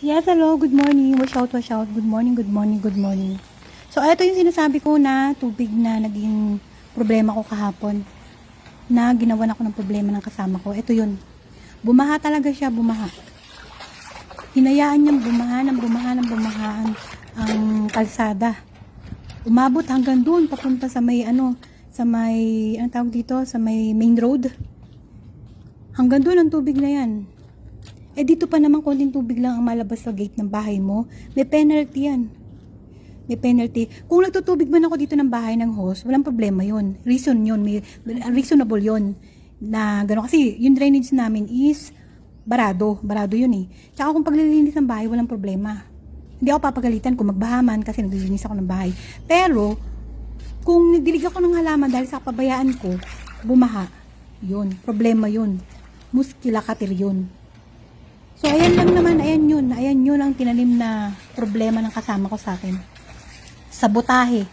Yes, hello, good morning. Wash out, wash out. Good morning, good morning, good morning. So, ito yung sinasabi ko na tubig na naging problema ko kahapon. Na ginawan ako ng problema ng kasama ko. Ito yun. Bumaha talaga siya, bumaha. Hinayaan niyang bumaha ang kalsada. Umabot hanggang doon, papunta sa may anong tawag dito, sa may main road. Hanggang doon ang tubig na yan. Eh dito pa naman konting tubig lang ang malabas sa gate ng bahay mo, may penalty yan. May penalty. Kung nagtutubig man ako dito ng bahay ng host, walang problema yun. Reasonable yun. Na gano'n kasi yung drainage namin is barado yun eh. Tsaka kung paglilinis ng bahay, walang problema. Hindi ako papagalitan kung magbahaman kasi naglilinis ako ng bahay. Pero, kung nidilig ako ng halaman dahil sa kapabayaan ko, bumaha, yun. Problema yun. Muskila katir yun. So, ayan lang naman, ayan yun ang tinanim na problema ng kasama ko sa akin. Sabotahe.